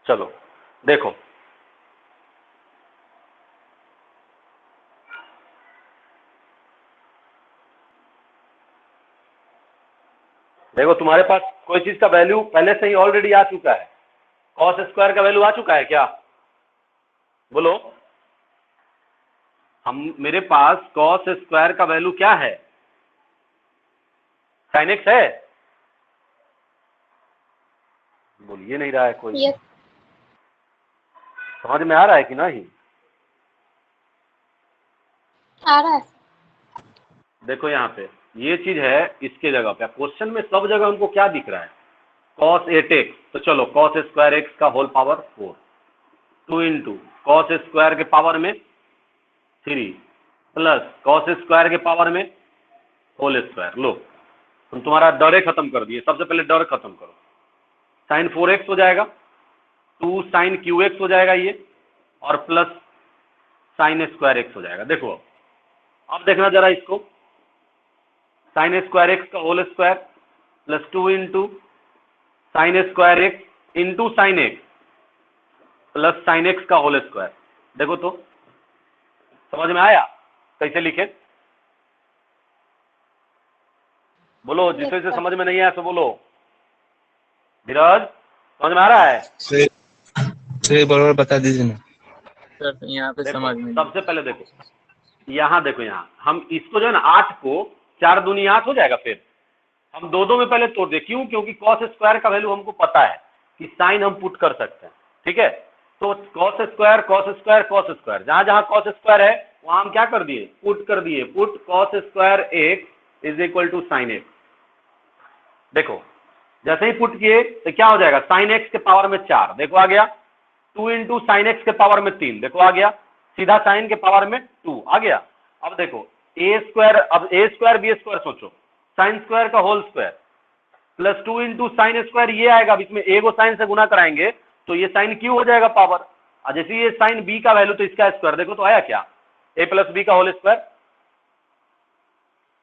चलो देखो, देखो तुम्हारे पास कोई चीज का वैल्यू पहले से ही ऑलरेडी आ चुका है। कॉस स्क्वायर का वैल्यू आ चुका है क्या? बोलो। मेरे पास कॉस स्क्वायर का वैल्यू क्या है? साइन एक्स है। बोलिए नहीं रहा है कोई। Yes. समझ में आ रहा है कि नहीं? आ रहा है। देखो यहाँ पे ये चीज है, इसके जगह पे क्वेश्चन में सब जगह हमको क्या दिख रहा है? Cos 8x। तो चलो कॉस स्क्वायर एक्स का whole power 4, 2 into cos square के पावर में 3 प्लस कॉस स्क्वायर के पावर में होल स्क्वायर। लो हम तुम्हारा डरे खत्म कर दिए। सबसे पहले डर खत्म करो। साइन 4x हो जाएगा, 2 साइन क्यू एक्स हो जाएगा ये, और प्लस साइन स्क्वायर एक्स हो जाएगा। देखो अब देखना जरा इसको, साइन स्क्वायर एक्स का whole square plus 2 into sine square x into sine x plus sine x का होल स्क्वायर। देखो तो समझ में आया कैसे लिखे? बोलो, जिसे से समझ में नहीं आया तो बोलो। धीरज समझ में आ रहा है? सर बराबर बता दीजिए ना सर। यहाँ पे समझ में सबसे पहले देखो यहाँ, देखो यहाँ हम इसको जो है ना 8 को 4 दूनी 8 हो जाएगा। फिर हम दो में पहले तोड़ दे। क्यों? क्योंकि कॉस स्क्वायर का वैल्यू हमको पता है कि साइन हम पुट कर सकते हैं। ठीक है, तो cos square cos square cos square, जहां जहां कॉस स्क्वायर है वहां हम क्या कर दिए? पुट कर दिए। Put cos square x is equal to sine x. देखो जैसे ही पुट किए तो क्या हो जाएगा? साइन एक्स के पावर में 4, देखो आ गया। 2 इंटू साइन एक्स के पावर में 3, देखो आ गया। सीधा साइन के पावर में 2 आ गया। अब देखो ए स्क्वायर, अब ए स्क्वायर बी स्क्वायर सोचो, साइन स्क्वायर का whole square plus 2 into sine square ये आएगा। बीच में ए को साइन से गुना कराएंगे तो ये साइन क्यू हो जाएगा पावर। और जैसे ये साइन बी का वैल्यू तो इसका स्क्वायर, देखो तो आया क्या? ए प्लस बी का होल स्क्वायर।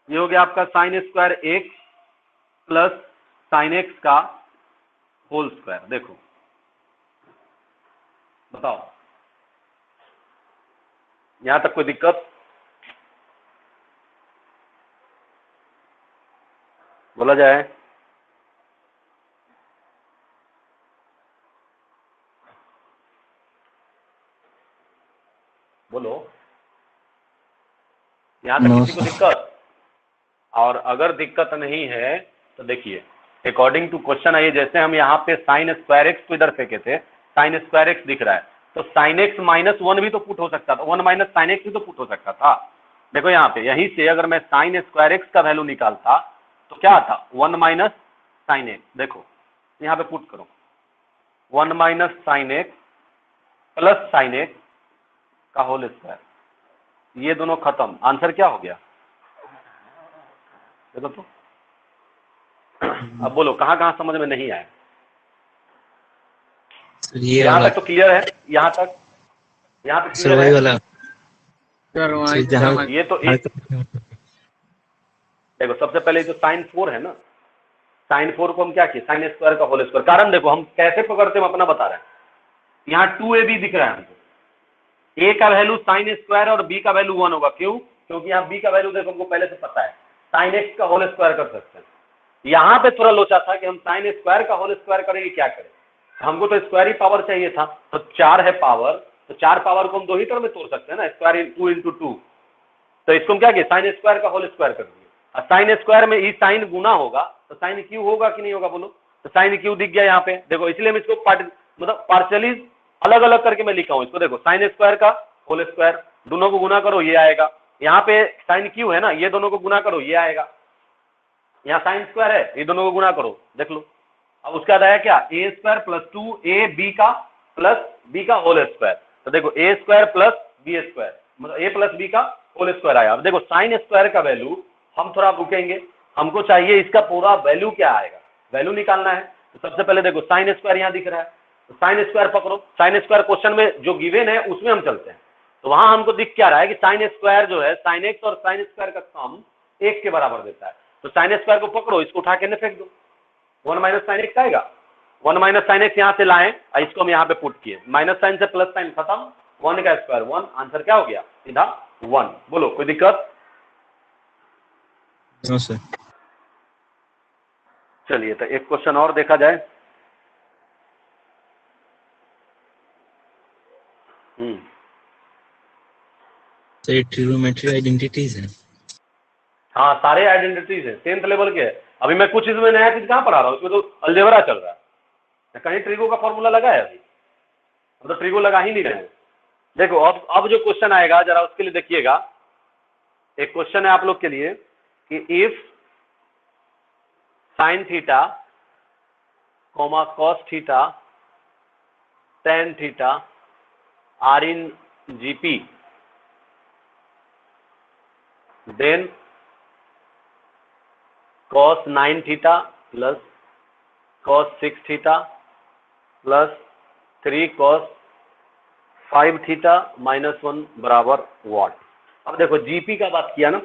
ये हो गया आपका sign square x plus sine x का होल स्क्वायर। देखो बताओ यहां तक कोई दिक्कत? बोला जाए। बोलो यहां तक किसी को दिक्कत? और अगर दिक्कत नहीं है तो देखिए अकॉर्डिंग टू क्वेश्चन आइए, जैसे हम यहाँ पे साइन स्क्वायर एक्स को इधर फेंके थे, साइन स्क्वायर एक्स दिख रहा है तो साइन एक्स माइनस 1 भी तो पुट हो सकता था, 1 माइनस साइन एक्स भी तो पुट हो सकता था। देखो यहाँ पे यहीं से अगर मैं साइन स्क्वायर एक्स का वैल्यू निकालता तो क्या आता? 1 माइनस साइन एक्स। देखो यहाँ पे पुट करो, 1 minus sign x plus sine x का होल स्क्वायर। ये दोनों खत्म, आंसर क्या हो गया? देखो तो अब बोलो कहाँ कहाँ समझ में नहीं आया? यहाँ तक तो क्लियर है? यहाँ तक क्लियर है? सर ये तो देखो सबसे पहले जो साइन 4 है ना, साइन 4 को हम क्या किए? साइन स्क्वायर का होल स्क्वायर। कारण देखो हम कैसे पकड़ते हैं, हम अपना बता रहे हैं। यहाँ 2ab दिख रहा है हमको, ए का वैल्यू साइन स्क्वायर और बी का वैल्यू 1 होगा। क्यों? क्योंकि यहाँ बी का वैल्यू देखो हमको पहले से पता है, साइन एक्स का होल स्क्वायर कर सकते हैं। यहाँ पे थोड़ा लोचा था कि हम साइन स्क्वायर का होल स्क्वायर करेंगे, क्या करें? हमको तो स्क्वायर ही पावर चाहिए था, तो 4 है पावर, तो 4 पावर को हम 2 ही टर्म में तोड़ सकते हैं ना, स्क्वायर 2 इंटू 2। तो इसको हम क्या किए? साइन स्क्वायर का होल स्क्वायर कर दिए। और साइन स्क्वायर में ई साइन गुना होगा तो साइन क्यू होगा कि नहीं होगा? बोलो। तो साइन क्यू दिख गया यहाँ पे। देखो इसलिए मैं इसको मतलब पार्शियली अलग अलग करके मैं लिखा हूँ इसको। देखो साइन स्क्वायर का होल स्क्वायर, दोनों को गुना करो ये आएगा। यहाँ पे साइन क्यू है ना, ये दोनों को गुना करो ये आएगा। यहाँ साइन स्क्वायर है, ये दोनों को गुना करो, देख लो। अब उसके बाद आया क्या? ए स्क्वायर प्लस 2 बी का प्लस बी का होल स्क्वायर। तो देखो a square plus B square, मतलब ए प्लस बी का होल स्क्वायर आया। अब देखो साइन स्क्वायर का वैल्यू हम थोड़ा रुकेंगे, हमको चाहिए इसका पूरा वैल्यू क्या आएगा, वैल्यू निकालना है। तो सबसे पहले देखो साइन स्क्वायर यहाँ दिख रहा है, तो साइन स्क्वायर पकड़ो। साइन स्क्वायर क्वेश्चन में जो गिवन है उसमें हम चलते हैं। तो वहां हमको दिख क्या रहा है कि साइन स्क्वायर जो है, साइन एक्स और साइन स्क्वायर का सम 1 के बराबर देता है। तो साइन स्क्वायर को पकड़ो, इसको उठा के फेंक दो, 1 माइनस साइन एक्स आएगा। 1 माइनस साइन एक्स यहाँ से लाएं और इसको हम यहाँ पे पुट किए, माइनस साइन से प्लस साइन खत्म, 1 का स्क्वायर 1, आंसर क्या हो गया सीधा 1। बोलो कोई दिक्कत? No sir. चलिए तो एक क्वेश्चन और देखा जाए। सर ये ट्रिग्नोमेट्री आइडेंटिटीज है। हाँ सारे आइडेंटिटीज है, 10th लेवल के है। अभी मैं कुछ इसमें नया चीज कहाँ पढ़ा रहा हूँ, इसमें तो अलजेब्रा चल रहा है, कहीं ट्रिगो का फॉर्मूला लगा है अभी, हम तो ट्रिगो लगा ही नहीं रहे हैं। देखो अब जो क्वेश्चन आएगा जरा उसके लिए देखिएगा। एक क्वेश्चन है आप लोग के लिए कि if sine theta comma cos theta tan theta are in GP, then cos 9 theta plus cos 6 theta plus 3 cos 5 theta minus 1 बराबर वॉट। अब देखो जीपी का बात किया ना,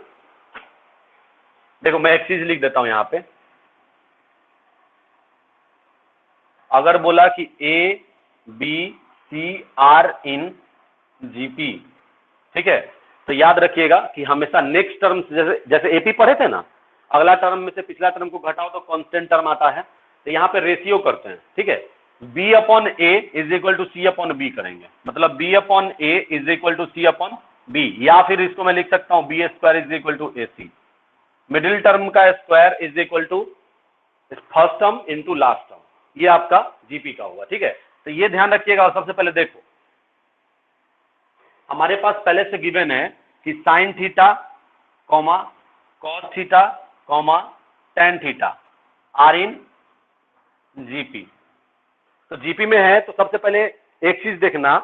देखो मैं एक चीज लिख देता हूं यहां पे। अगर बोला कि a b c are in GP, ठीक है, तो याद रखिएगा कि हमेशा नेक्स्ट टर्म जैसे एपी पढ़े थे ना, अगला टर्म में से पिछला टर्म को घटाओ तो कांस्टेंट टर्म आता है, तो यहाँ पे रेशियो करते हैं, ठीक है। B upon a is equal to c upon b करेंगे, मतलब b upon a is equal to c upon b, या फिर इसको मैं लिख सकता हूँ b square is equal to a c. Middle term का square is equal to first term into last term, ये आपका जीपी का होगा, ठीक है। तो ये ध्यान रखिएगा। और सबसे पहले देखो हमारे पास पहले से गिवन है कि sine theta comma cos theta comma tan theta are in GP. तो जीपी में है तो सबसे पहले एक चीज देखना,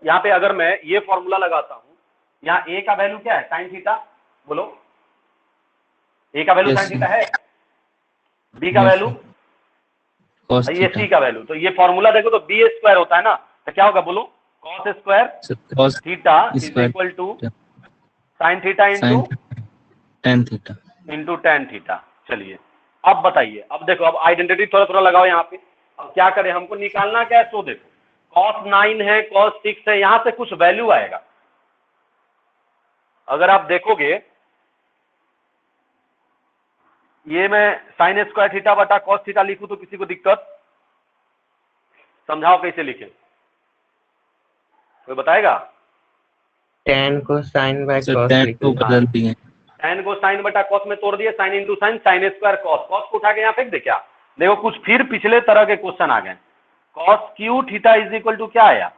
यहां पे अगर मैं ये फॉर्मूला लगाता हूं, यहाँ ए का वैल्यू क्या है साइन थीटा, बोलो ए का वैल्यू साइन थीटा है, बी का वैल्यू ये सी का वैल्यू, तो ये फॉर्मूला देखो तो बी स्क्वायर होता है ना, तो क्या होगा बोलो cos square theta is equal to sine theta into tan theta into tan theta. चलिए अब बताइए, अब देखो अब आइडेंटिटी थोड़ा थोड़ा लगाओ यहाँ पे। अब क्या करें, हमको निकालना क्या है, तो देखो cos 9 है cos 6 है, यहां से कुछ वैल्यू आएगा। अगर आप देखोगे ये मैं साइन स्क्वायर थीटा बटा cos थीटा लिखूं तो किसी को दिक्कत? समझाओ कैसे लिखें, कोई बताएगा? tan को sin बाय cos टेन को बदल दिए, साइन को साइन बटा कॉस में तोड़ दिए, sine into sine, sine square cos, cos को उठा के यहाँ फेंक दे क्या? देखो कुछ फिर पिछले तरह के क्वेश्चन आ गए। Cos cube theta is equal to क्या आया,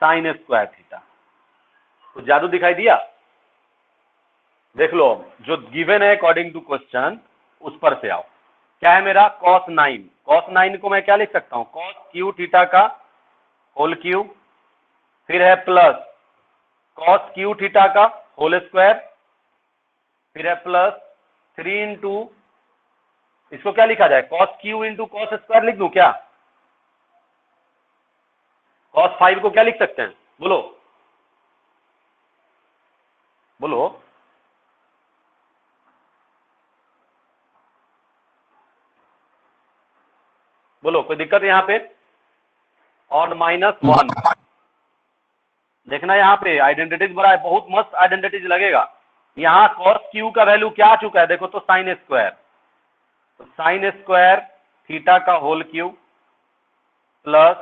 साइन स्क्वायर थीटा। कुछ जादू दिखाई दिया? देख लो जो गिवन है अकॉर्डिंग टू क्वेश्चन उस पर से आओ। क्या है मेरा cos 9, cos 9 को मैं क्या लिख सकता हूं, cos क्यू थीटा का होल क्यू, फिर है प्लस cos क्यू थीटा का होल स्क्वायर, फिर है प्लस 3 इंटू, इसको क्या लिखा जाए cos Q into cos square लिख दूं क्या? cos 5 को क्या लिख सकते हैं, बोलो बोलो बोलो, कोई दिक्कत है यहाँ पे? और -1 देखना यहाँ पे आइडेंटिटीज बड़ा है, बहुत मस्त आइडेंटिटीज लगेगा। यहाँ cos क्यू का वैल्यू क्या आ चुका है देखो तो साइन स्क्वायर, तो साइन स्क्वायर थीटा का whole cube plus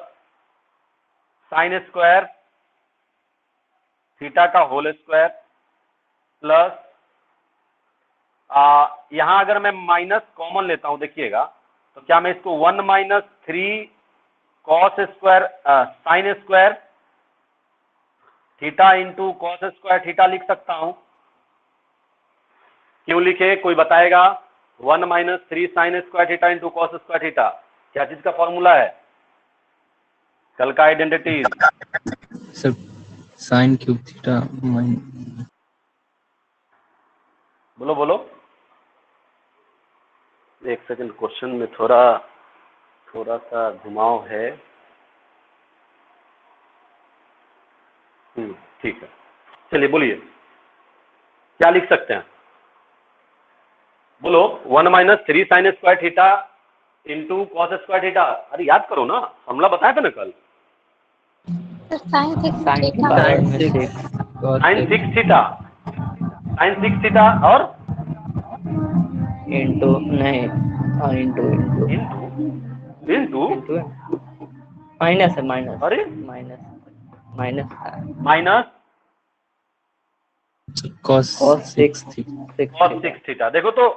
sine square theta का होल स्क्वायर प्लस यहां अगर मैं माइनस कॉमन लेता हूं देखिएगा तो क्या मैं इसको 1 minus 3 cos square sine square theta into cos square theta लिख सकता हूं? क्यों लिखे, कोई बताएगा? 1 minus 3 sine square theta into cos square theta क्या चीज का फॉर्मूला है? कल का identity sir sine cube theta बोलो बोलो, एक सेकंड, क्वेश्चन में थोड़ा सा घुमाव है। ठीक है, चलिए बोलिए क्या लिख सकते हैं, बोलो 1 minus 3 sine square theta into cos square theta. अरे याद करो ना, फॉर्मूला बताया था ना कल। Sine six sine theta sine six sine 6 theta, sine 6 theta और इंटू नहीं, और into into into into into minus है, माइनस अरे minus minus minus So cos cos 6 6 theta. Cos 6 theta. देखो तो,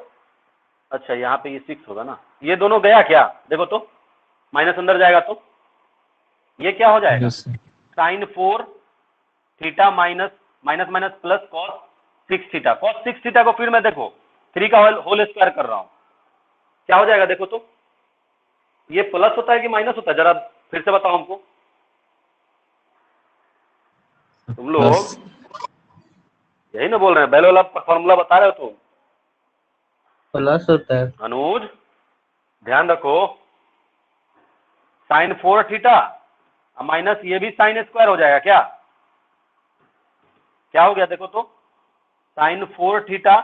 अच्छा यहाँ पे ये 6 होगा ना, ये दोनों गया क्या, देखो तो माइनस अंदर जाएगा तो ये क्या हो जाएगा, Yes, sir. Sine 4 theta minus minus minus plus cos 6 theta. Cos 6 theta को फिर मैं देखो 3 का होल स्क्वायर कर रहा हूँ, क्या हो जाएगा देखो तो, ये प्लस होता है कि माइनस होता है, जरा फिर से बताओ हमको तुम लोग। Plus यही ना बोल रहे हैं, पहले वाला फॉर्मूला बता रहे हो तुम प्लस होता है। अनुज, ध्यान रखो, साइन 4 थीटा माइनस ये भी साइन स्क्वायर हो जाएगा क्या, क्या हो गया देखो तो, sine 4 theta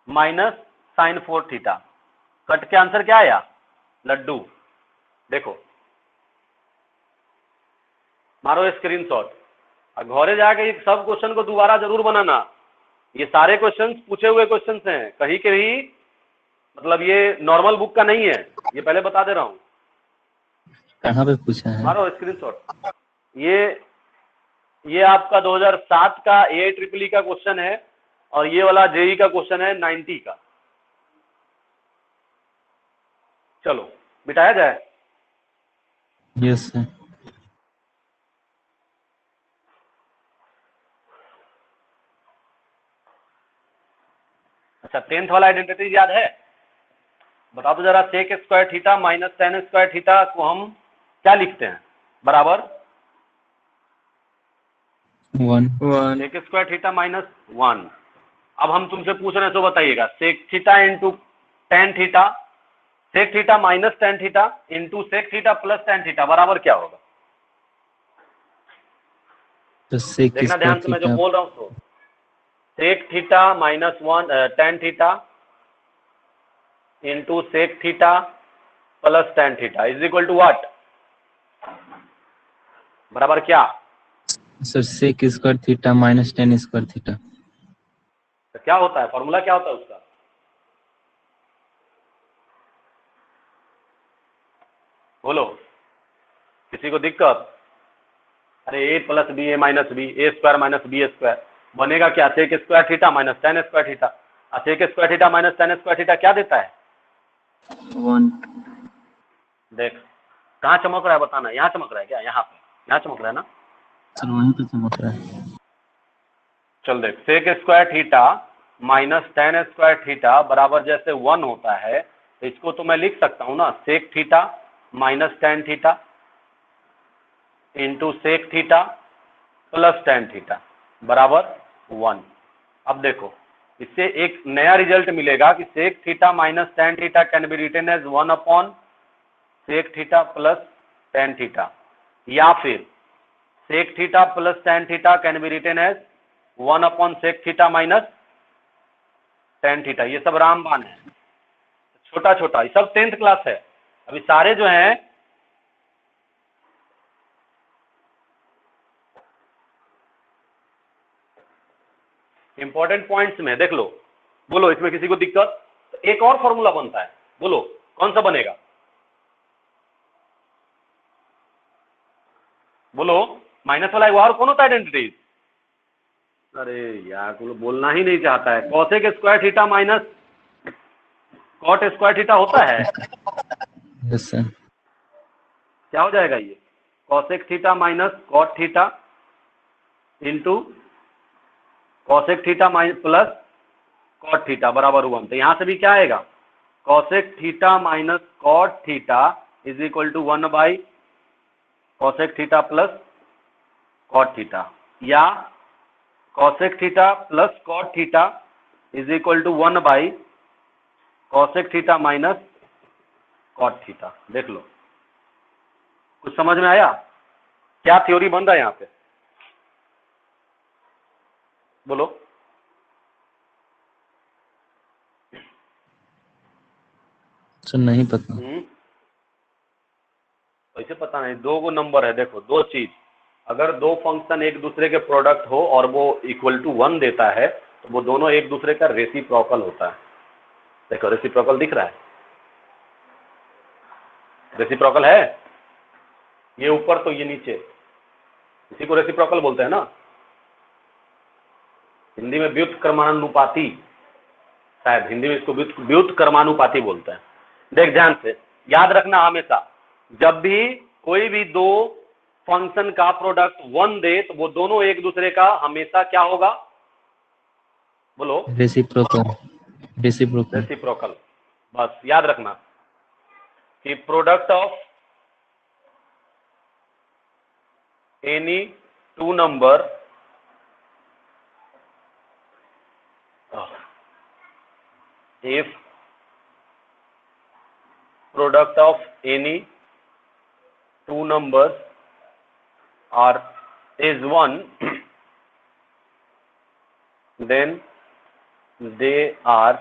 minus sine 4 theta, cut के आंसर क्या आया, लड्डू। देखो मारो स्क्रीनशॉट और घरे जाके सब क्वेश्चन को दोबारा जरूर बनाना। ये सारे क्वेश्चंस पूछे हुए क्वेश्चंस हैं, कहीं के भी मतलब ये नॉर्मल बुक का नहीं है, ये पहले बता दे रहा हूँ। कहाँ पे पूछा है? मारो स्क्रीनशॉट। ये आपका 2007 का AIEEE का क्वेश्चन है और ये वाला जेई का क्वेश्चन है 90 का। चलो मिटाया जाए। Yes, sir. अच्छा 10th वाला आइडेंटिटी याद है, बता दो जरा। Sec square theta minus tan square theta को हम क्या लिखते हैं, बराबर 1. Sec square theta minus 1। अब हम तुमसे पूछ रहे हैं तो बताइएगा, sec theta into tan theta, sec theta minus tan theta into sec theta plus tan theta बराबर क्या होगा। तो sec देखना square ध्यान से मैं जो theta बोल रहा हूँ तो, sec theta minus 1 tan theta into sec theta plus tan theta is equal to what, बराबर क्या। so sec square theta minus tan square theta. तो क्या होता है, फॉर्मूला क्या होता है उसका, बोलो किसी को दिक्कत। अरे a plus b a minus b, a square minus b square बनेगा क्या, sec square theta minus tan square theta. Sec square theta minus tan square theta क्या देता है, 1. देख कहाँ चमक रहा है बताना, यहाँ चमक रहा है क्या, यहाँ पे, यहाँ चमक रहा है ना। सर वहीं पे चमक रहा है। चल देख, sec square theta minus tan square theta बराबर जैसे 1 होता है, तो इसको तो मैं लिख सकता हूँ ना, sec theta minus tan theta into sec theta plus tan theta बराबर 1। अब देखो इससे एक नया रिजल्ट मिलेगा कि sec theta minus tan theta can be written as 1 upon sec theta plus tan theta, या फिर sec theta plus tan theta can be written as 1 upon sec theta minus tan theta. ये सब रामबान है, छोटा छोटा, ये सब 10th क्लास है। अभी सारे जो हैं इंपॉर्टेंट पॉइंट्स में देख लो। बोलो इसमें किसी को दिक्कत, तो एक और फॉर्मूला बनता है, बोलो कौन सा बनेगा, बोलो माइनस वाला एक और कौन होता है आइडेंटिटीज। अरे यार तुम लोग बोलना ही नहीं चाहता है, cosec square theta minus cot square theta होता है। Yes, sir. क्या हो जाएगा ये, cosec theta minus cot theta into cosec theta minus plus cot theta बराबर 1। तो यहां से भी क्या आएगा, cosec theta minus cot theta is equal to 1 by cosec theta plus cot theta, या cosec theta plus cot theta is equal to 1 by cosec theta minus cot theta. देख लो कुछ समझ में आया, क्या थ्योरी बन रहा है यहाँ पे, बोलो। सर नहीं पता। कैसे पता नहीं? दो गो नंबर है, देखो दो चीज, अगर दो फंक्शन एक दूसरे के प्रोडक्ट हो और वो इक्वल टू 1 देता है तो वो दोनों एक दूसरे का रेसिप्रोकल होता है। देखो रेसिप्रोकल दिख रहा है, रेसिप्रोकल है, ये ऊपर तो ये नीचे, इसी को रेसिप्रोकल बोलते हैं ना, हिंदी में व्युत्क्रमानुपाती, शायद हिंदी में इसको व्युत्क्रमानुपाती बोलते हैं। देख ध्यान से याद रखना, हमेशा जब भी कोई भी दो फंक्शन का प्रोडक्ट 1 दे तो वो दोनों एक दूसरे का हमेशा क्या होगा, बोलो? रेसिप्रोकल। रेसिप्रोकल। रेसिप्रोकल। बस याद रखना कि product of any two number if product of any two numbers are is 1 then they are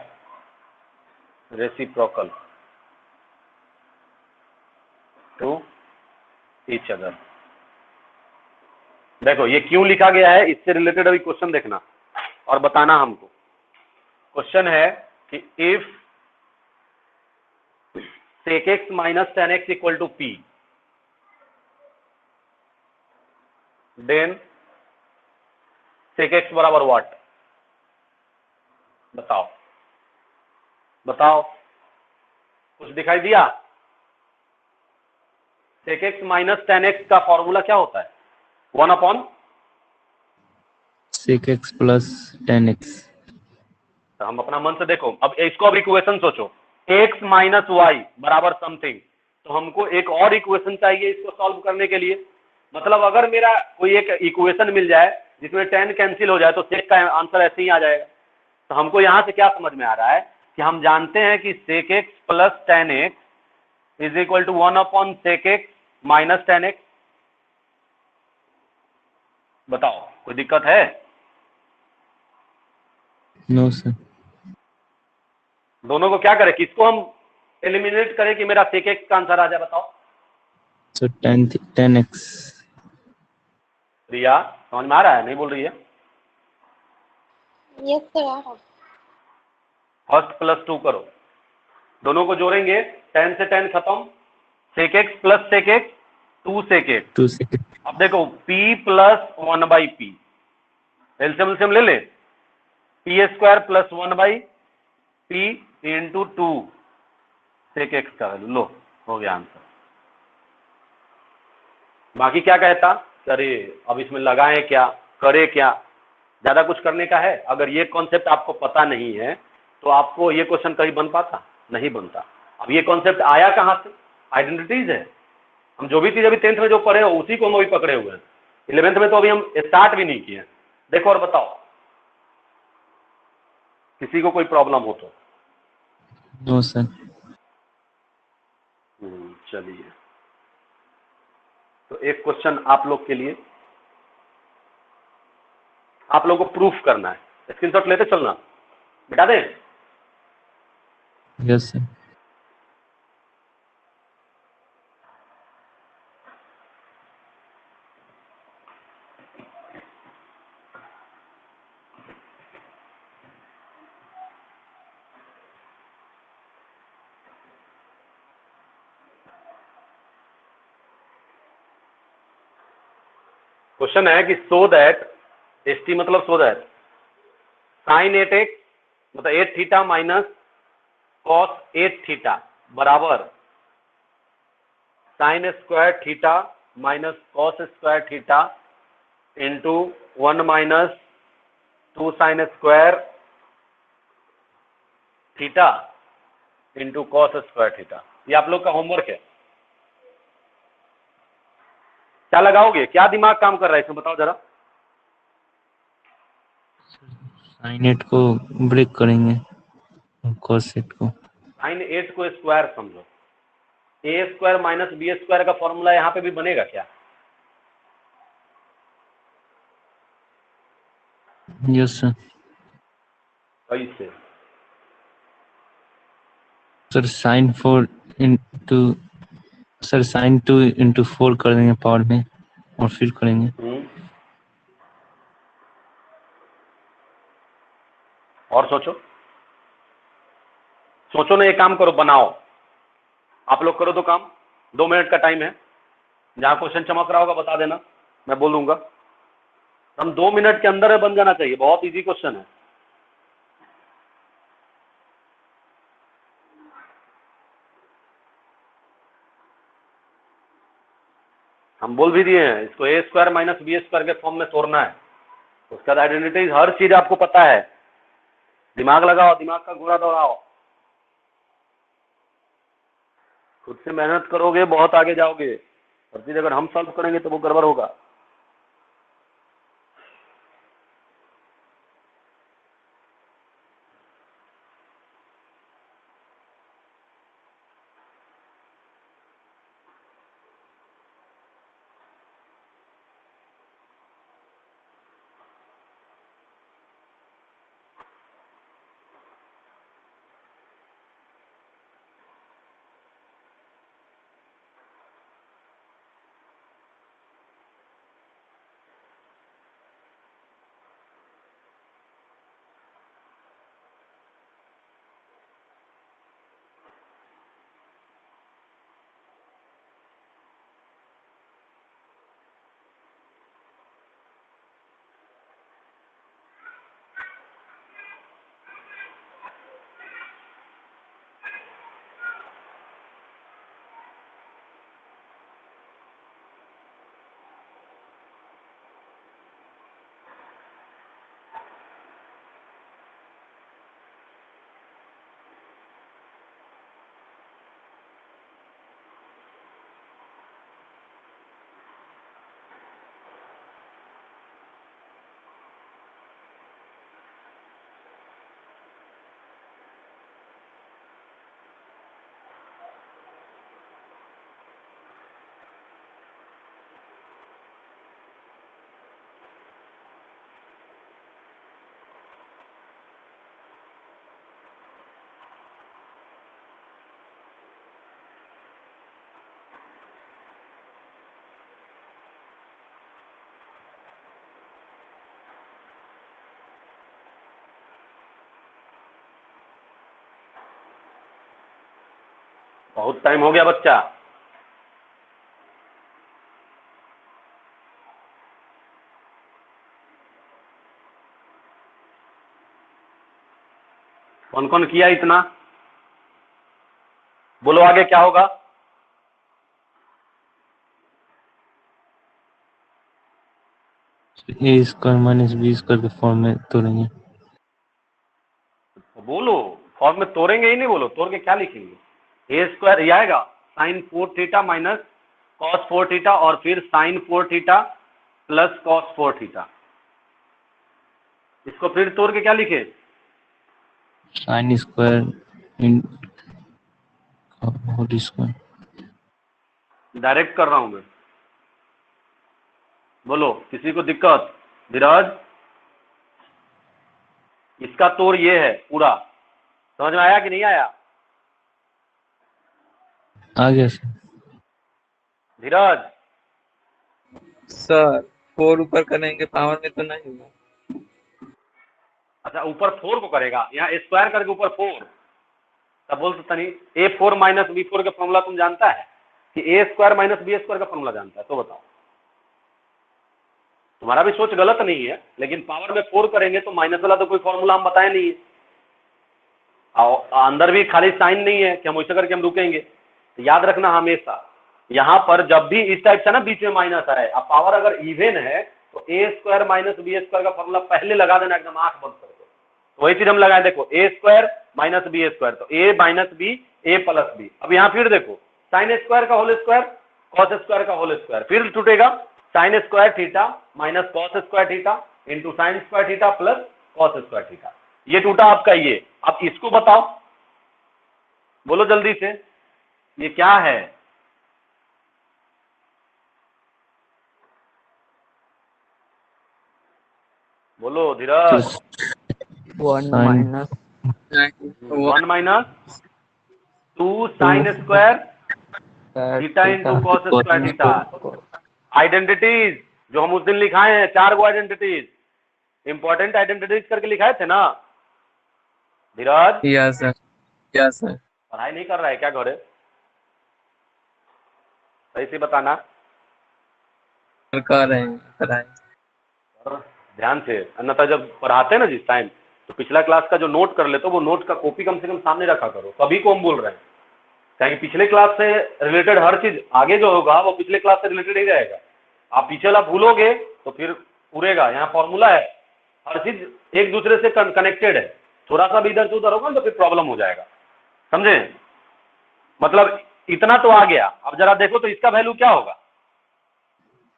reciprocal to each other। देखो ये क्यों लिखा गया है, इससे रिलेटेड अभी क्वेश्चन देखना और बताना हमको। क्वेश्चन है कि if sec x minus tan x equal to p, then sec x बराबर व्हाट? बताओ बताओ, कुछ दिखाई दिया? sec x minus tan x का फॉर्मूला क्या होता है? 1 upon sec x plus tan x। तो हम अपना मन से देखो, अब इसको अब इक्वेशन सोचो, x माइनस वाई बराबर समथिंग, तो हमको एक और इक्वेशन चाहिए इसको सॉल्व करने के लिए। मतलब अगर मेरा कोई एक इक्वेशन मिल जाए जिसमें tan कैंसिल हो जाए तो sec का आंसर ऐसे ही आ जाएगा। तो हमको यहां से क्या समझ में आ रहा है कि हम जानते हैं कि sec x plus tan x is equal to 1 upon sec x minus tan x। बताओ कोई दिक्कत है? No sir. दोनों को क्या करें, किसको हम एलिमिनेट करें कि मेरा sec x का आंसर आ जाए? बताओ सर tan x। रिया समझ में आ रहा है? नहीं बोल रही है। Yes sir. फर्स्ट प्लस 2 करो, दोनों को जोड़ेंगे, tan से tan खत्म, sec x plus sec x 2 sec x। 2 sec। अब देखो p plus 1 by P, LCM ले ले, P square plus 1 by P into 2 sec x का वैल्यू लो, हो गया आंसर। बाकी क्या कहता, अरे अब इसमें लगाएं क्या, करे क्या, ज्यादा कुछ करने का है? अगर ये कॉन्सेप्ट आपको पता नहीं है तो आपको ये क्वेश्चन कहीं बन पाता? नहीं बनता। अब ये कॉन्सेप्ट आया कहां से? आइडेंटिटीज है। हम जो भी चीज अभी 10th में जो पढ़े हो उसी को हम अभी पकड़े हुए हैं, 11th में तो अभी हम स्टार्ट भी नहीं किए। देखो और बताओ, किसी को कोई प्रॉब्लम हो तो? No sir. चलिए, तो एक क्वेश्चन आप लोग के लिए, आप लोगों को प्रूफ करना है, स्क्रीनशॉट लेते चलना, बिठा दें? Yes sir. क्वेश्चन है कि सो दैट, एस टी मतलब सो दैट, साइन 8x मतलब 8 थीटा माइनस कॉस 8 थीटा बराबर sign square theta minus cos square theta into 1 minus 2 sine square theta into cos square theta. ये आप लोग का homework है। क्या लगाओगे, क्या दिमाग काम कर रहा है इसमें, बताओ जरा? sin 8 को ब्रेक करेंगे, cos 8 को। साइन 8 को स्क्वायर समझो, a square minus b square का फॉर्मूला यहाँ पे भी बनेगा क्या? Yes sir. कैसे? Sir sine 4 into sir sine 2 into 4 कर देंगे पावर में और फिर करेंगे। और सोचो सोचो ना, ये काम करो, बनाओ, आप लोग करो तो काम। 2 मिनट का टाइम है, जहां क्वेश्चन चमक रहा होगा बता देना, मैं बोल दूंगा। हम 2 मिनट के अंदर बन जाना चाहिए, बहुत इजी क्वेश्चन है। हम बोल भी दिए हैं, इसको ए स्क्वायर माइनस बी स्क्वायर के फॉर्म में तोड़ना है। उसका आइडेंटिटीज हर चीज आपको पता है, दिमाग लगाओ, दिमाग का घोड़ा दौड़ाओ, खुद से मेहनत करोगे बहुत आगे जाओगे। हर चीज अगर हम सॉल्व करेंगे तो वो गड़बड़ होगा। बहुत टाइम हो गया बच्चा। कौन कौन किया इतना, बोलो आगे क्या होगा। ए स्क्वायर माइनस बी स्क्वायर के फॉर्म में तोड़ेंगे। बोलो, फॉर्म में तोड़ेंगे ही नहीं, बोलो तोड़ के क्या लिखेंगे। ए स्क्वायर ये आएगा sine 4 theta minus cos 4 theta और फिर sine 4 theta plus cos 4 theta. इसको फिर तोड़ के क्या लिखे, sine square in whole square. Direct कर रहा हूं मैं, बोलो किसी को दिक्कत। धीरज, इसका तोड़ ये है पूरा, समझ में आया कि नहीं आया। आ गया सर। धीरज, सर 4 ऊपर करेंगे पावर में तो नहीं होगा। अच्छा ऊपर 4 को करेगा, यहाँ स्क्वायर करके ऊपर 4, तब बोल सकता नहीं। A4 माइनस B4 का फॉर्मूला तुम जानता है कि ए स्क्वायर माइनस बी स्क्वायर का फॉर्मूला जानता है, तो बताओ। तुम्हारा भी सोच गलत नहीं है, लेकिन पावर में 4 करेंगे तो माइनस वाला तो कोई फॉर्मूला हम बताए नहीं है, और अंदर भी खाली साइन नहीं है कि हम वैसे करके हम रुकेंगे। तो याद रखना हमेशा, यहाँ पर जब भी इस टाइप से ना बीच में माइनस आए, अब पावर अगर इवन है तो ए स्क्वायर माइनस बी स्क्वायर का फॉर्मूला पहले लगा देना, एकदम आंख बंद करके। तो वही चीज हम लगाए, देखो a square minus b square, तो ए माइनस बी ए प्लस बी। अब यहाँ फिर देखो साइन स्क्वायर का होल स्क्वायर कॉस स्क्वायर का होल स्क्वायर, फिर टूटेगा sign square theta minus cos square theta into sine square theta plus cos square theta, ये टूटा आपका ये। अब इसको बताओ, बोलो जल्दी से, ये क्या है। बोलो Dheeraj. 1 sine minus 1 minus 2 sine square theta into cos square theta. Identities जो हम उस दिन लिखाए हैं, 4 गो आइडेंटिटीज, इंपॉर्टेंट आइडेंटिटीज करके लिखाए थे ना Dheeraj? Yes sir, yes sir. पढ़ाई नहीं कर रहा है क्या घरे? सही से बताना। कर रहे हैं पढ़ाई। और ध्यान से, अन्यथा जब पढ़ाते हैं ना जिस टाइम, तो पिछला क्लास का जो नोट कर लेते हो वो नोट का कॉपी कम से कम सामने रखा करो। सभी को हम बोल रहे हैं, क्योंकि पिछले क्लास से रिलेटेड हर चीज आगे जो होगा वो पिछले क्लास से रिलेटेड ही रहेगा। आप पीछे वाला भूलोगे तो फिर उड़ेगा। यहाँ फॉर्मूला है, हर चीज एक दूसरे से कनेक्टेड है। थोड़ा सा भी इधर से उधर होगा तो फिर प्रॉब्लम हो जाएगा, समझे? मतलब इतना तो आ गया। अब जरा देखो तो इसका वैल्यू क्या होगा?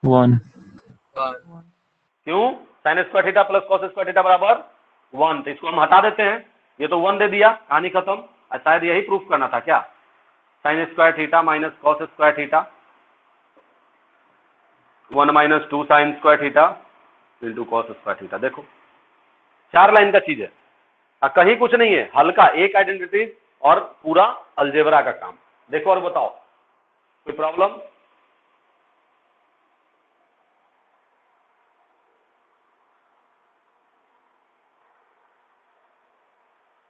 1 क्यों? Sign square theta plus cos square theta बराबर 1। तो इसको हम हटा देते हैं, ये तो 1 दे दिया, कहानी खत्म। शायद यही प्रूफ करना था क्या? Sign square theta minus cos square theta 1 minus 2 sine square theta into cos square theta. देखो 4 लाइन का चीज है, कहीं कुछ नहीं है, हल्का एक आइडेंटिटी और पूरा अलजेब्रा का काम। देखो और बताओ, कोई प्रॉब्लम?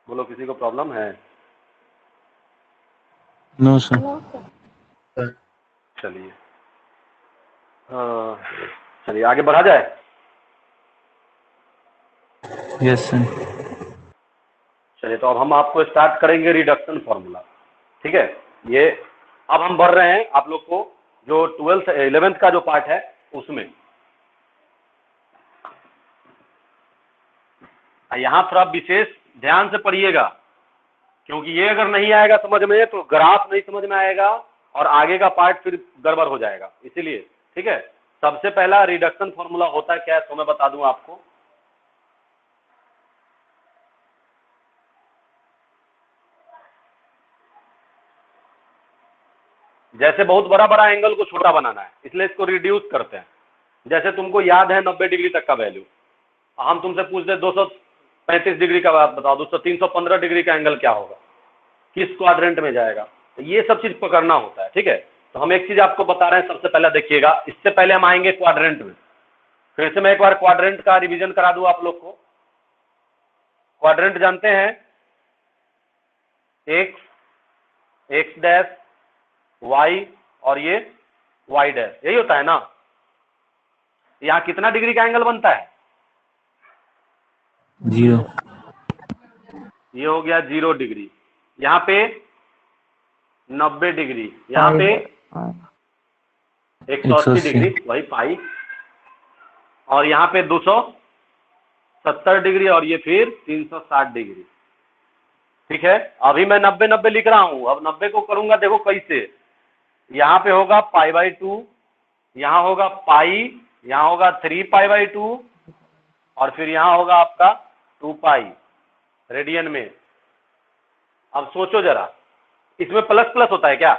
बोलो, किसी को प्रॉब्लम है? No sir. चलिए चलिए आगे बढ़ा जाए। Yes sir. चलिए तो अब हम आपको स्टार्ट करेंगे रिडक्शन फॉर्मूला, ठीक है? ये अब हम बढ़ रहे हैं आप लोग को जो 11th का जो पार्ट है उसमें। यहाँ थोड़ा विशेष ध्यान से पढ़िएगा, क्योंकि ये अगर नहीं आएगा समझ में तो ग्राफ नहीं समझ में आएगा और आगे का पार्ट फिर गड़बड़ हो जाएगा। इसीलिए ठीक है, सबसे पहला रिडक्शन फॉर्मूला होता है क्या, तो मैं बता दूं आपको। जैसे बहुत बड़ा बड़ा एंगल को छोटा बनाना है, इसलिए इसको रिड्यूस करते हैं। जैसे तुमको याद है 90 डिग्री तक का वैल्यू, हम तुमसे पूछते 235 डिग्री का बात बताओ, 315 डिग्री का एंगल क्या होगा, किस क्वाड्रेंट में जाएगा, तो ये सब चीज पकड़ना होता है। ठीक है, तो हम एक चीज आपको बता रहे हैं, सबसे पहले देखिएगा। इससे पहले हम आएंगे क्वाड्रेंट में। फिर से मैं एक बार क्वाड्रेंट का रिवीजन करा दूं आप लोग को। क्वाड्रेंट जानते हैं, एक्स डैश, वाई और ये वाई डैश, यही होता है ना। यहाँ कितना डिग्री का एंगल बनता है? 0। ये हो गया 0 डिग्री। यहाँ पे 90 डिग्री, यहाँ पे 180 डिग्री, वही पाई, और यहाँ पे 270 डिग्री और ये फिर 360 डिग्री। ठीक है, अभी मैं 90 लिख रहा हूं। अब 90 को करूंगा, देखो कैसे। यहाँ पे होगा π/2, यहाँ होगा पाई, यहाँ होगा 3π/2 और फिर यहाँ होगा आपका 2π रेडियन में। अब सोचो जरा, इसमें प्लस प्लस होता है क्या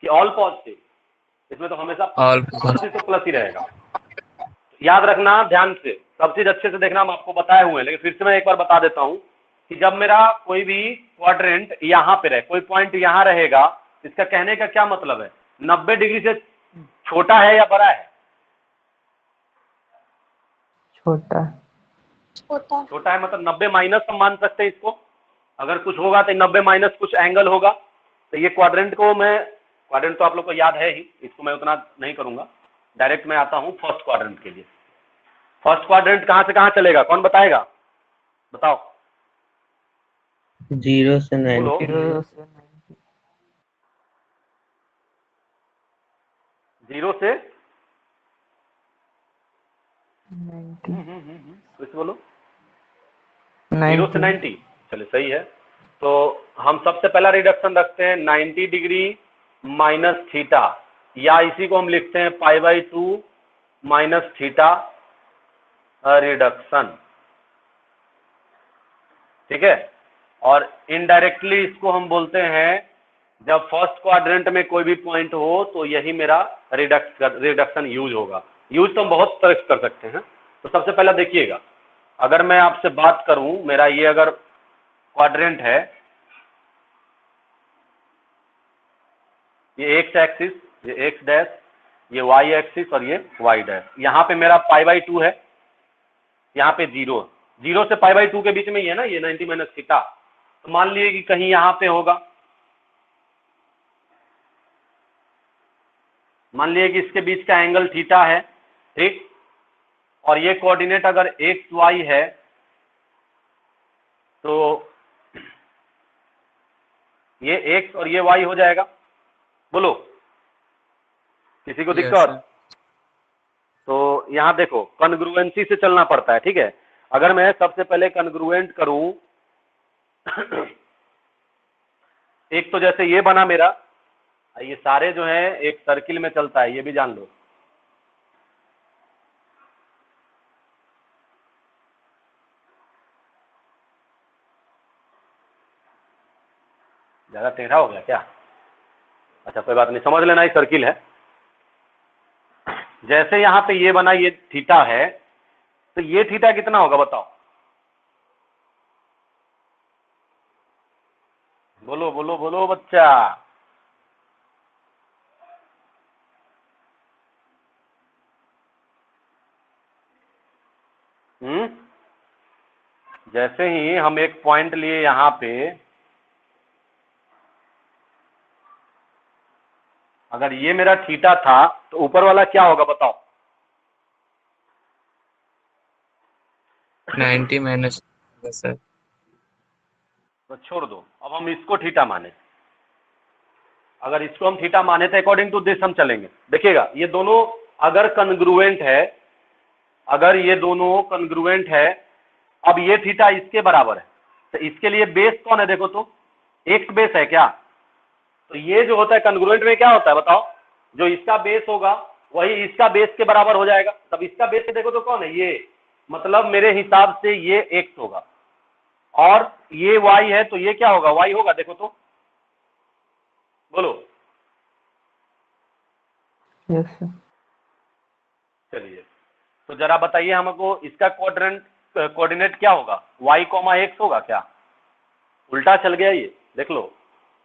कि ऑल पॉजिटिव? इसमें तो हमेशा तो प्लस ही रहेगा। याद रखना ध्यान से, सब चीज अच्छे से देखना, हम आपको बताए हुए हैं, लेकिन फिर से मैं एक बार बता देता हूं कि जब मेरा कोई भी क्वाड्रेंट यहाँ पे रहे, कोई पॉइंट यहाँ रहेगा, इसका कहने का क्या मतलब है? 90 डिग्री से छोटा है या बड़ा है? छोटा छोटा है, मतलब 90 माइनस हम मान सकते हैं इसको। अगर कुछ होगा तो 90 माइनस कुछ एंगल होगा। तो ये क्वाड्रेंट को मैं, क्वाड्रेंट तो आप लोग को याद है ही, इसको मैं उतना नहीं करूंगा। डायरेक्ट मैं आता हूं फर्स्ट क्वाड्रेंट के लिए। फर्स्ट क्वाड्रेंट कहां से कहां चलेगा, कौन बताएगा? बताओ। 0 से 90। 0 से कुछ बोलो। 0 से 90, चलिए सही है। तो हम सबसे पहला रिडक्शन रखते हैं 90 डिग्री माइनस थीटा, या इसी को हम लिखते हैं π/2 माइनस थीटा रिडक्शन। ठीक है, और इनडायरेक्टली इसको हम बोलते हैं, जब फर्स्ट क्वाड्रेंट में कोई भी पॉइंट हो तो यही मेरा रिडक्शन यूज होगा। यूज तो हम बहुत तरह से कर सकते हैं। तो सबसे पहला देखिएगा, अगर मैं आपसे बात करूं, मेरा ये अगर क्वाड्रेंट है, ये एक्स एक्सिस, ये एक्स डैश, ये वाई एक्सिस और ये वाई डैश। यहाँ पे मेरा π/2 है, यहाँ पे 0 से π/2 के बीच में ही है ना ये 90 माइनस थीटा। तो मान लीजिए कि कहीं यहाँ पे होगा, मान लीजिए कि इसके बीच का एंगल थीटा है, ठीक, और ये कोऑर्डिनेट अगर एक्स वाई है तो ये एक्स और ये वाई हो जाएगा। बोलो, किसी को दिक्कत? तो यहाँ देखो कन्ग्रुएंसी से चलना पड़ता है, ठीक है। अगर मैं सबसे पहले कन्ग्रुएंट करूं एक तो जैसे ये बना मेरा, ये सारे जो है एक सर्किल में चलता है, ये भी जान लो। ज्यादा टेढ़ा हो गया क्या? अच्छा कोई बात नहीं, समझ लेना, ये सर्किल है। जैसे यहाँ पे ये बना, ये थीटा है, तो ये थीटा कितना होगा बताओ? बोलो बोलो बोलो बच्चा। जैसे ही हम एक पॉइंट लिए यहाँ पे, अगर ये मेरा थीटा था तो ऊपर वाला क्या होगा बताओ? 90 माइनस सर। तो छोड़ दो, अब हम इसको थीटा माने। अगर इसको हम थीटा माने तो अकॉर्डिंग टू दिस हम चलेंगे। देखिएगा ये दोनों अगर कन्ग्रुएंट है, अगर ये दोनों कन्ग्रुएंट है, अब ये थीटा इसके बराबर है, तो इसके लिए बेस कौन है? देखो तो एक बेस है क्या? तो ये जो होता है कन्ग्रुएंट में क्या होता है बताओ? जो इसका बेस होगा वही इसका बेस के बराबर हो जाएगा। तब इसका बेस देखो तो कौन है? ये, मतलब मेरे हिसाब से ये एक्स होगा और ये वाई है, तो ये क्या होगा? वाई होगा। देखो तो, बोलो। Yes sir. चलिए तो जरा बताइए हमको, इसका कोऑर्डिनेट क्या होगा? y, x होगा क्या? उल्टा चल गया ये, देख लो।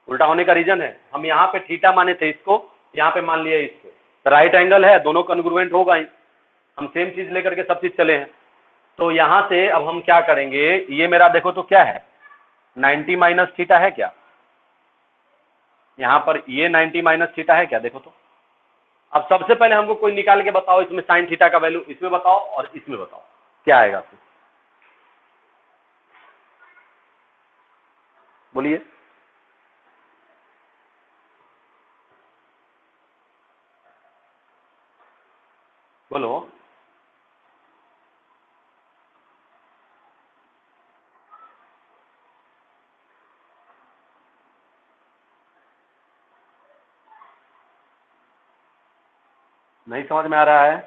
उल्टा होने का रीजन है, हम यहाँ पे थीटा माने थे इसको, यहाँ पे मान लिया इसको। तो राइट एंगल है, दोनों कन्ग्रुएंट होगा ही, हम सेम चीज लेकर के सब चीज चले हैं। तो यहाँ से अब हम क्या करेंगे, ये मेरा देखो तो क्या है? 90 माइनस थीटा है क्या? यहाँ पर ये 90 माइनस थीटा है क्या? देखो तो। अब सबसे पहले हमको कोई निकाल के बताओ, इसमें साइन थीटा का वैल्यू इसमें बताओ और इसमें बताओ क्या आएगा फिर, बोलिए। बोलो। नहीं समझ में आ रहा है?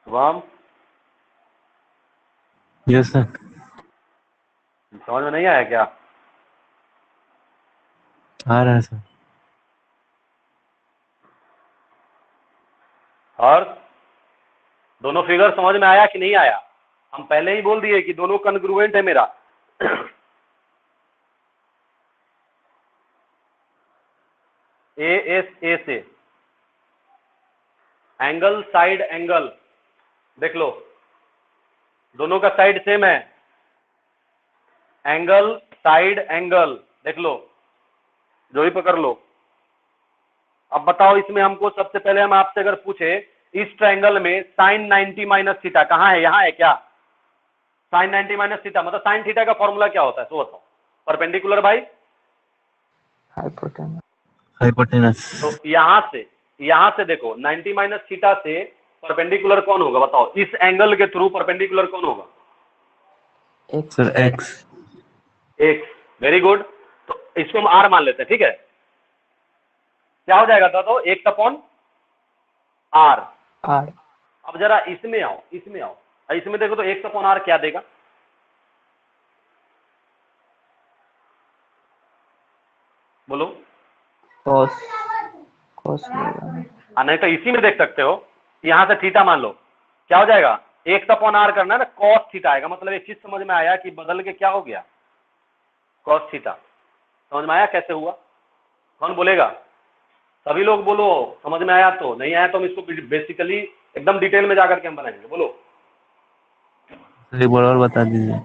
Shubham, yes sir. समझ में नहीं आया क्या? आ रहा है सर। और दोनों फिगर समझ में आया कि नहीं आया? हम पहले ही बोल दिए कि दोनों कन्ग्रुएंट है मेरा। ए से एंगल, साइड एंगल देख लो, दोनों का साइड सेम है। एंगल, साइड एंगल देख लो, जो ही पकड़ लो। अब बताओ इसमें हमको सबसे पहले हम आपसे अगर पूछे, इस ट्रायंगल में साइन 90 माइनस थीटा कहाँ है? यहाँ है क्या? साइन 90 माइनस थीटा मतलब साइन थीटा का फॉर्मूला क्या होता है तो बताओ? Perpendicular by hypotenuse. हाइपोटेनस। तो यहाँ से देखो 90 माइनस थीटा से परपेंडिकुलर कौन होगा बताओ? इस एंगल के थ्रू परपेंडिकुलर कौन होगा? X. Sir x. X, very good. तो इसको हम आर मान लेते हैं, ठीक है। क्या हो जाएगा तो एक्स अपॉन आर। आर। अब जरा इसमें आओ, इसमें आओ, इसमें देखो तो एक्स अपॉन आर क्या देगा? बोलो। कॉस। कॉस लेगा। नहीं तो इसी में देख सकते हो, यहां से थीटा मान लो, क्या हो जाएगा? एक्स अपॉन आर करना है ना, कॉस थीटा आएगा। मतलब एक चीज समझ में आया कि बदल के क्या हो गया? Cos theta. समझ में आया कैसे हुआ? कौन बोलेगा? सभी लोग बोलो समझ में आया। तो नहीं आया तो हम इसको बेसिकली एकदम डिटेल में जाकर के हम बनाएंगे। बोलो। एक बार और बता दीजिए।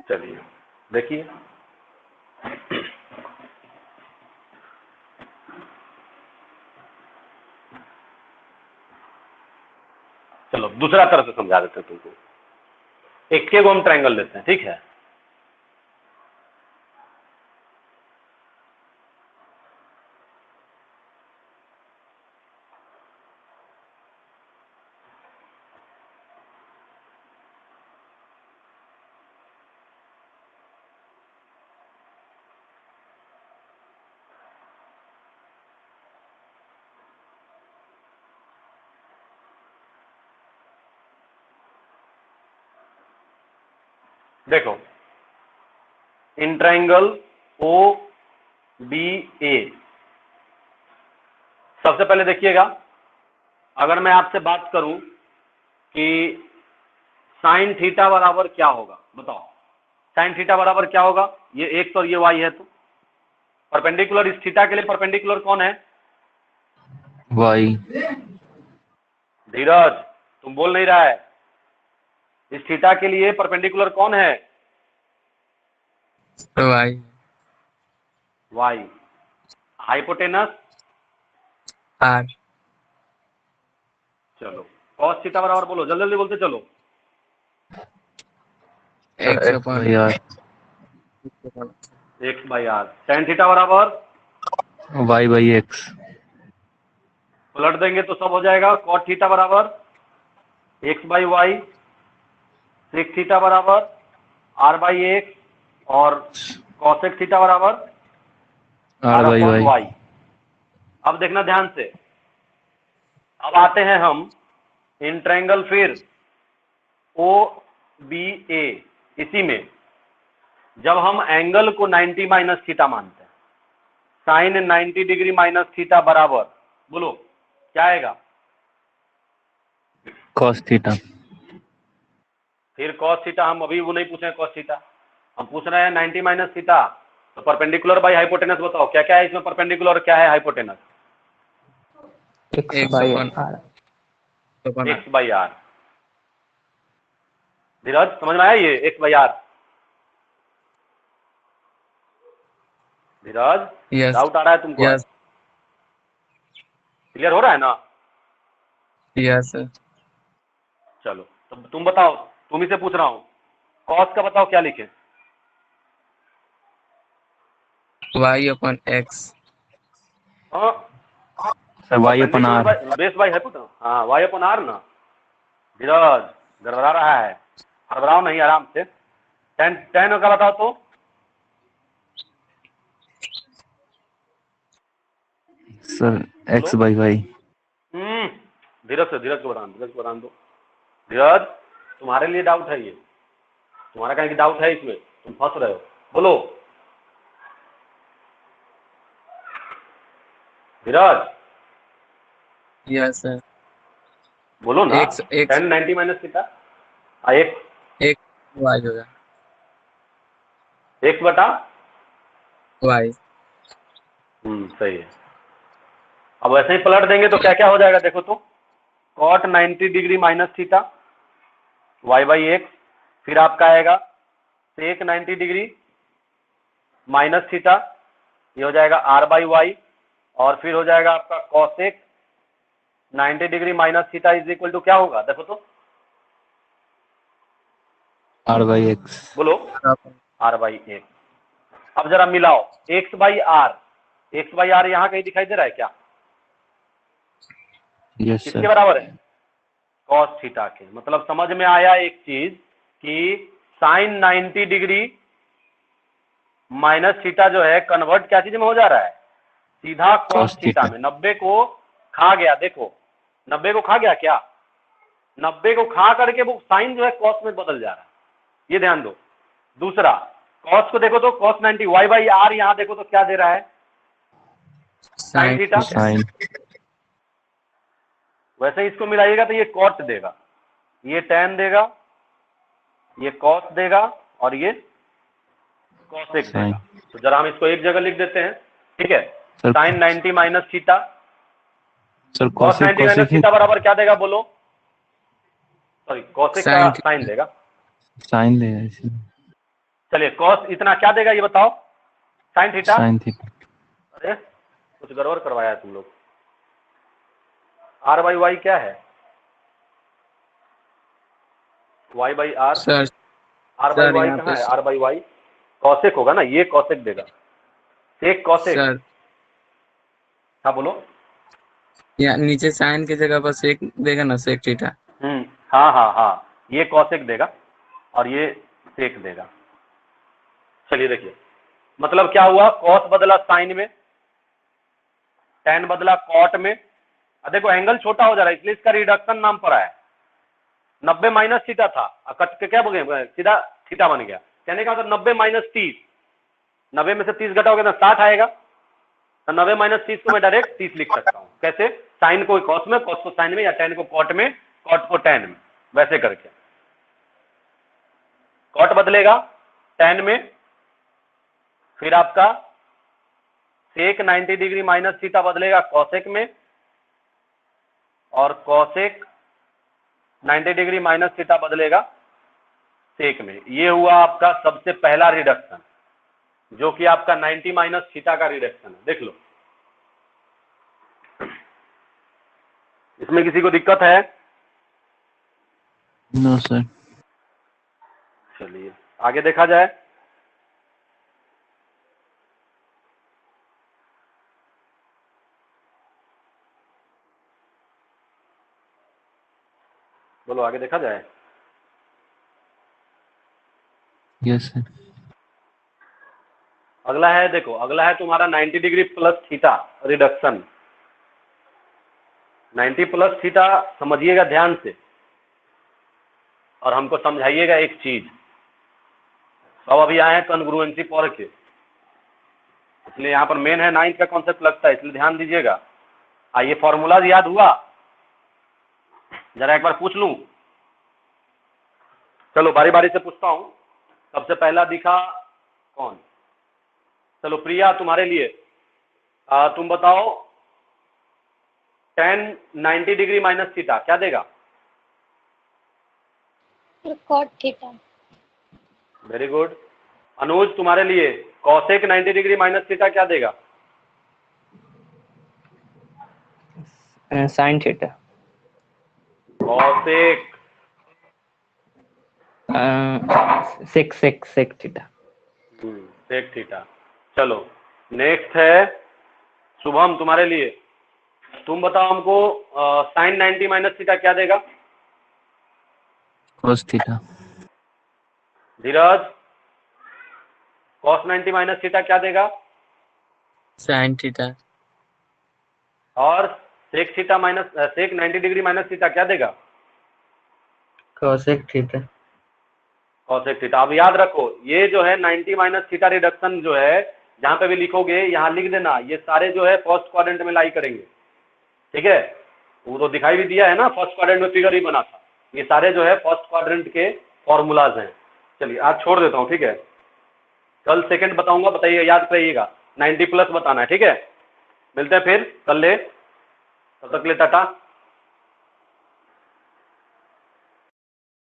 चलिए देखिए, चलो दूसरा तरह से समझा देते हैं तुमको। एक के को हम ट्रायंगल लेते हैं, ठीक है। देखो, इन ट्रायंगल ओ बी ए, सबसे पहले देखिएगा, अगर मैं आपसे बात करूं कि साइन थीटा बराबर क्या होगा, बताओ साइन थीटा बराबर क्या होगा? ये एक्स और ये वाई है, तो परपेंडिकुलर इस थीटा के लिए परपेंडिकुलर कौन है? वाई। धीरज तुम बोल नहीं रहा है। इस थीटा के लिए परपेंडिकुलर कौन है? वाई। वाई। हाइपोटेनस? आर। चलो कॉस थीटा बराबर बोलो, जल्दी जल्दी बोलते चलो। X x upon by r. X by r. Tan theta बराबर वाई बाई एक्स। पलट देंगे तो सब हो जाएगा। कॉट थीटा बराबर x by y. Sec theta बराबर आर बाई एक्स। और कॉसेक थीटा बराबर r r by upon y. Y. अब देखना ध्यान से, अब आते हैं हम इन ट्रायंगल फिर ओ बी ए। इसी में जब हम एंगल को 90 माइनस थीटा मानते हैं, साइन 90 डिग्री माइनस थीटा बराबर, बोलो क्या आएगा? Cos theta. फिर कॉस थीटा, हम अभी वो नहीं पूछ रहे हैं कॉस थीटा, हम पूछ रहे हैं 90 माइनस थीटा। तो परपेंडिकुलर बाई हाइपोटेनस बताओ क्या क्या है इसमें, परपेंडिकुलर क्या है hypotenuse? X x by upon r. Upon x by r. Dheeraj समझ में आया ये x by r? Dheeraj yes doubt आ रहा है तुमको? यस क्लियर हो रहा है ना? यस चलो तो तुम बताओ, तुम ही से पूछ रहा हूँ, कॉस का बताओ क्या लिखे? Y upon x. हाँ sir y upon r. Base by hypotenuse, हाँ वाई अपॉन आर ना। धीरज गड़बड़ा रहा है, हड़बड़ाओ नहीं, आराम से। टेन टेन का बताओ तो। सर एक्स बोलो। By y. धीरज को बताने दो। धीरज तुम्हारे लिए डाउट है ये, तुम्हारा कहीं डाउट है इसमें, तुम फंस रहे हो। बोलो धीरज, यस सर। बोलो ना। एक्स एक्स 10 90 माइनस थीटा एक एक्स वाई होगा। एक्स बटा वाई। सही है। अब वैसे ही पलट देंगे तो क्या क्या हो जाएगा देखो तो। Cot 90 degree minus theta y by x, फिर आपका आएगा सेक 90 डिग्री माइनस थीटा, ये हो जाएगा आर बाई वाई, और फिर हो जाएगा आपका cosec 90 degree minus theta is equal to क्या होगा देखो तो। R by x. बोलो आर बाई एक्स। अब जरा मिलाओ x by r, x by r यहाँ कहीं दिखाई दे रहा है क्या? यस किसके सर। बराबर है? कॉस थीटा के। मतलब समझ में आया एक चीज कि साइन 90 डिग्री माइनस थीटा जो है कन्वर्ट क्या चीज में हो जा रहा है? सीधा कॉस Cos थीटा थीटा। में। 90 को खा गया, देखो 90 को खा गया क्या? 90 को खा करके वो साइन जो है कॉस में बदल जा रहा है, ये ध्यान दो। दूसरा कॉस को देखो तो कॉस 90 वाई बाई आर, यहां देखो तो क्या दे रहा है? Sign theta. साइन। वैसे इसको मिलाइएगा तो ये कॉट देगा, ये टैन देगा, ये कॉस देगा, और ये कॉसेक साइन देगा। तो जरा हम इसको एक जगह लिख देते हैं, ठीक है। Sir sine 90 minus theta, sir cos cosec 90 minus cosec theta बराबर क्या देगा बोलो? सॉरी, कॉसेक का साइन साइन देगा। साइन देगा इसमें चलिए कॉस इतना क्या देगा ये बताओ? Sign theta. साइन थीटा अरे कुछ गड़बड़ करवाया है तुम लोग। आर बाई वाई क्या है? Y by r. Sir r by sir y यहाँ कहाँ पे है? आर बाई वाई कॉसेक होगा ना, ये कॉसेक देगा। Sec cosec. सर हाँ बोलो। यहाँ नीचे साइन की जगह पर सेक देगा ना, सेक थीटा। हाँ हाँ हाँ, ये कॉसेक देगा और ये सेक देगा। चलिए देखिए, मतलब क्या हुआ? कॉस बदला साइन में, टेन बदला कॉट में। अब देखो एंगल छोटा हो जा रहा है इसलिए इसका रिडक्शन नाम पर आया। 90 माइनस थीटा था, कट के क्या बोले, सीधा थीटा बन गया। कहने का मतलब 90 माइनस 30, 90 में से 30 घटाओगे ना 60 आएगा। तो 90 माइनस 30 को मैं डायरेक्ट 30 लिख सकता हूँ। कैसे? साइन को कॉस में, कॉस को साइन में, या टेन को कॉट में, कॉट को टेन में, वैसे करके। कॉट बदलेगा टेन में, फिर आपका सेक 90 डिग्री माइनस थीटा बदलेगा कॉसेक में, और कॉसेक 90 डिग्री माइनस थीटा बदलेगा सेक में। ये हुआ आपका सबसे पहला रिडक्शन, जो कि आपका 90 माइनस थीटा का रिडक्शन है। देख लो, इसमें किसी को दिक्कत है? नो सर चलिए आगे देखा जाए। बोलो आगे देखा जाए। यस सर अगला है, देखो अगला है तुम्हारा 90 degree plus theta reduction. 90 plus theta समझिएगा ध्यान से और हमको समझाइएगा एक चीज। सब अभी आए हैं कॉन्ग्रुएंसी पढ़ के, इसलिए यहाँ पर मेन है 9th का कॉन्सेप्ट लगता है, इसलिए ध्यान दीजिएगा। ये फॉर्मूलाज याद हुआ? जरा एक बार पूछ लूं। चलो बारी बारी से पूछता हूं। सबसे पहला दिखा कौन? चलो प्रिया तुम्हारे लिए, तुम बताओ tan 90 डिग्री माइनस थीटा क्या देगा? Cot theta. Very good. Anuj तुम्हारे लिए कॉसेक 90 डिग्री माइनस थीटा क्या देगा? Sine theta. Cosec sec sec sec theta. Sec theta. चलो नेक्स्ट है शुभम तुम्हारे लिए, तुम बताओ हमको साइन 90 माइनस थीटा क्या देगा? Cos theta Dheeraj cos 90 minus theta क्या देगा? Sine theta. और sec theta minus sec 90 degree minus theta क्या देगा? Cosec theta. Cosec theta. अब याद रखो ये जो है 90 माइनस थीटा रिडक्शन जो है, जहां पे भी लिखोगे यहाँ लिख देना, ये सारे जो है फर्स्ट क्वाड्रेंट में लाई करेंगे। ठीक है, वो तो दिखाई भी दिया है ना, फर्स्ट क्वाड्रेंट में फिगर ही बना था। ये सारे जो है फर्स्ट क्वाड्रेंट के फॉर्मूलाज हैं। चलिए आज छोड़ देता हूँ, ठीक है। कल सेकंड बताऊंगा, बताइए याद करिएगा 90 प्लस बताना है, ठीक है। मिलते हैं फिर कल ले, तब तक के लिए टाटा।